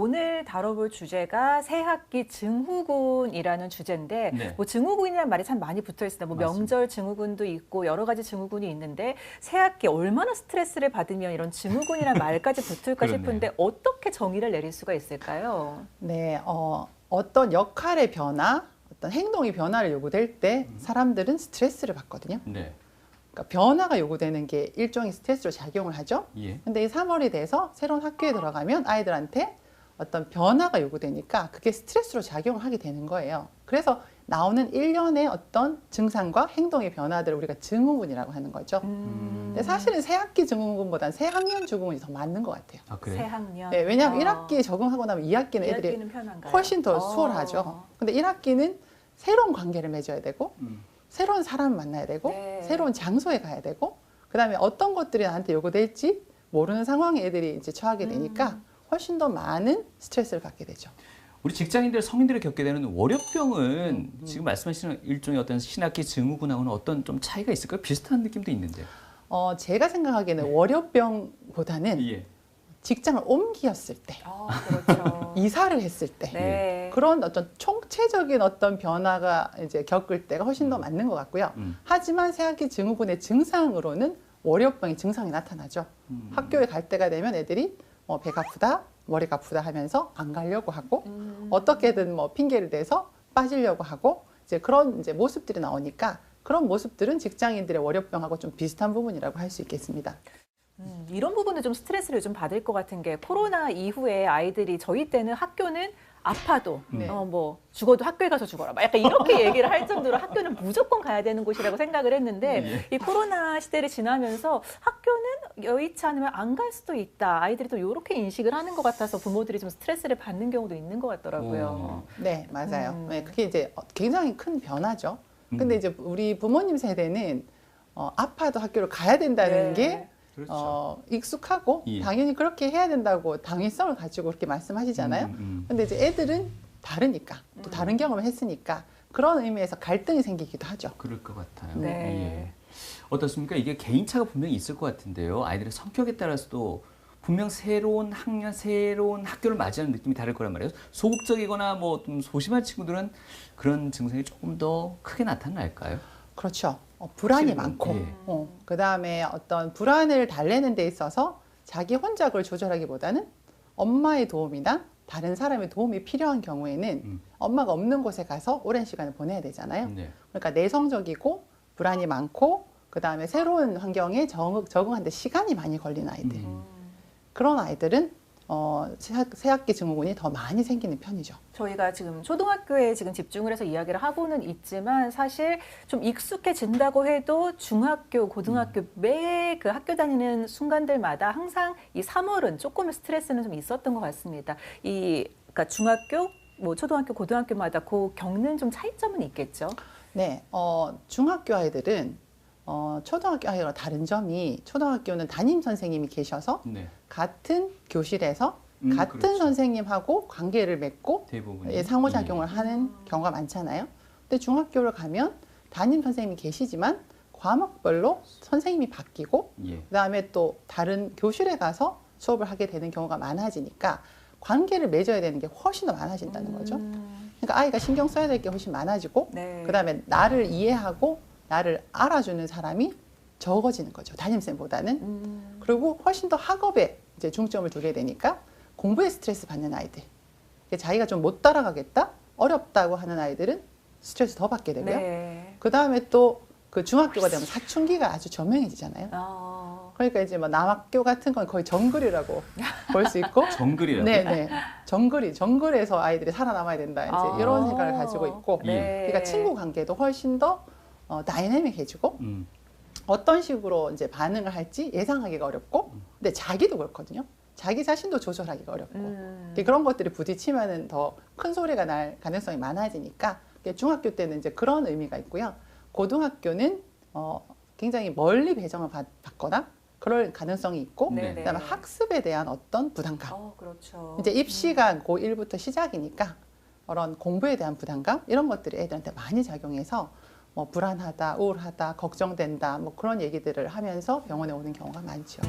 오늘 다뤄볼 주제가 새학기 증후군이라는 주제인데 네. 뭐 증후군이라는 말이 참 많이 붙어 있습니다. 뭐 맞습니다. 명절 증후군도 있고 여러 가지 증후군이 있는데 새학기 얼마나 스트레스를 받으면 이런 증후군이라는 말까지 붙을까 그러네요. 싶은데 어떻게 정의를 내릴 수가 있을까요? 네, 어떤 역할의 변화, 어떤 행동의 변화를 요구될 때 사람들은 스트레스를 받거든요. 네. 그러니까 변화가 요구되는 게 일종의 스트레스로 작용을 하죠. 예. 근데 이 3월이 돼서 새로운 학교에 들어가면 아이들한테 어떤 변화가 요구되니까 그게 스트레스로 작용을 하게 되는 거예요. 그래서 나오는 일련의 어떤 증상과 행동의 변화들을 우리가 증후군이라고 하는 거죠. 근데 사실은 새학기 증후군보다는 새학년 증후군이 더 맞는 것 같아요. 아, 그래요? 새학년. 네, 왜냐하면 1학기에 적응하고 나면 2학기는 애들이 2학기는 편한가요? 훨씬 더 수월하죠. 근데 1학기는 새로운 관계를 맺어야 되고 새로운 사람을 만나야 되고 네. 새로운 장소에 가야 되고 그다음에 어떤 것들이 나한테 요구될지 모르는 상황에 애들이 이제 처하게 되니까 훨씬 더 많은 스트레스를 받게 되죠. 우리 직장인들, 성인들이 겪게 되는 월요병은 지금 말씀하시는 일종의 어떤 신학기 증후군하고는 어떤 좀 차이가 있을까요? 비슷한 느낌도 있는데. 제가 생각하기에는 월요병보다는 예. 직장을 옮겼을 때, 그렇죠. 이사를 했을 때 네. 그런 어떤 총체적인 어떤 변화가 이제 겪을 때가 훨씬 더 맞는 것 같고요. 하지만 새학기 증후군의 증상으로는 월요병의 증상이 나타나죠. 학교에 갈 때가 되면 애들이 배가 아프다, 머리가 아프다 하면서 안 가려고 하고 어떻게든 뭐 핑계를 대서 빠지려고 하고 이제 그런 이제 모습들이 나오니까 그런 모습들은 직장인들의 월요병하고 좀 비슷한 부분이라고 할 수 있겠습니다. 이런 부분도 좀 스트레스를 좀 받을 것 같은 게 코로나 이후에 아이들이 저희 때는 학교는 아파도 네. 뭐 죽어도 학교에 가서 죽어라 막 약간 이렇게 얘기를 할 정도로 학교는 무조건 가야 되는 곳이라고 생각을 했는데 이 코로나 시대를 지나면서 학교는 여의치 않으면 안 갈 수도 있다. 아이들이 또 이렇게 인식을 하는 것 같아서 부모들이 좀 스트레스를 받는 경우도 있는 것 같더라고요. 네, 맞아요. 네, 그게 이제 굉장히 큰 변화죠. 근데 이제 우리 부모님 세대는 아파도 학교를 가야 된다는 네. 게 그렇죠. 익숙하고 예. 당연히 그렇게 해야 된다고 당위성을 가지고 그렇게 말씀하시잖아요. 근데 이제 애들은 다르니까 또 다른 경험을 했으니까 그런 의미에서 갈등이 생기기도 하죠. 그럴 것 같아요. 네. 예. 어떻습니까? 이게 개인차가 분명히 있을 것 같은데요. 아이들의 성격에 따라서도 분명 새로운 학년, 새로운 학교를 맞이하는 느낌이 다를 거란 말이에요. 소극적이거나 뭐 좀 소심한 친구들은 그런 증상이 조금 더 크게 나타날까요? 그렇죠. 불안이 확실히, 많고, 예. 그다음에 어떤 불안을 달래는 데 있어서 자기 혼자 그걸 조절하기보다는 엄마의 도움이나 다른 사람의 도움이 필요한 경우에는 엄마가 없는 곳에 가서 오랜 시간을 보내야 되잖아요. 네. 그러니까 내성적이고 불안이 많고 그다음에 새로운 환경에 적응하는데 시간이 많이 걸리는 아이들. 그런 아이들은 새학기 증후군이 더 많이 생기는 편이죠. 저희가 지금 초등학교에 지금 집중을 해서 이야기를 하고는 있지만 사실 좀 익숙해진다고 해도 중학교, 고등학교 매 그 학교 다니는 순간들마다 항상 이 3월은 조금의 스트레스는 좀 있었던 것 같습니다. 그러니까 중학교, 뭐 초등학교, 고등학교마다 그 겪는 좀 차이점은 있겠죠. 네, 중학교 아이들은 초등학교 아이와 다른 점이 초등학교는 담임 선생님이 계셔서 네. 같은 교실에서 같은 그렇죠. 선생님하고 관계를 맺고 대부분이. 상호작용을 하는 경우가 많잖아요. 근데 중학교를 가면 담임 선생님이 계시지만 과목별로 선생님이 바뀌고 예. 그다음에 또 다른 교실에 가서 수업을 하게 되는 경우가 많아지니까 관계를 맺어야 되는 게 훨씬 더 많아진다는 거죠. 그러니까 아이가 신경 써야 될 게 훨씬 많아지고 네. 그다음에 나를 이해하고 나를 알아주는 사람이 적어지는 거죠. 담임쌤보다는. 그리고 훨씬 더 학업에 이제 중점을 두게 되니까 공부에 스트레스 받는 아이들. 자기가 좀 못 따라가겠다? 어렵다고 하는 아이들은 스트레스 더 받게 되고요. 네. 그다음에 또 그 중학교가 되면 사춘기가 아주 저명해지잖아요. 그러니까 이제 뭐 남학교 같은 건 거의 정글이라고 볼 수 있고 정글이라고요? 네네. 정글에서 아이들이 살아남아야 된다. 이제 이런 생각을 가지고 있고 네. 그러니까 친구 관계도 훨씬 더 다이내믹해지고 어떤 식으로 이제 반응을 할지 예상하기가 어렵고 근데 자기도 그렇거든요. 자기 자신도 조절하기가 어렵고 그런 것들이 부딪히면은 더 큰 소리가 날 가능성이 많아지니까 중학교 때는 이제 그런 의미가 있고요. 고등학교는 굉장히 멀리 배정을 받거나 그럴 가능성이 있고 네네. 그다음에 학습에 대한 어떤 부담감. 그렇죠. 이제 입시가 고1부터 시작이니까 그런 공부에 대한 부담감 이런 것들이 애들한테 많이 작용해서 뭐 불안하다, 우울하다, 걱정된다 뭐 그런 얘기들을 하면서 병원에 오는 경우가 많죠.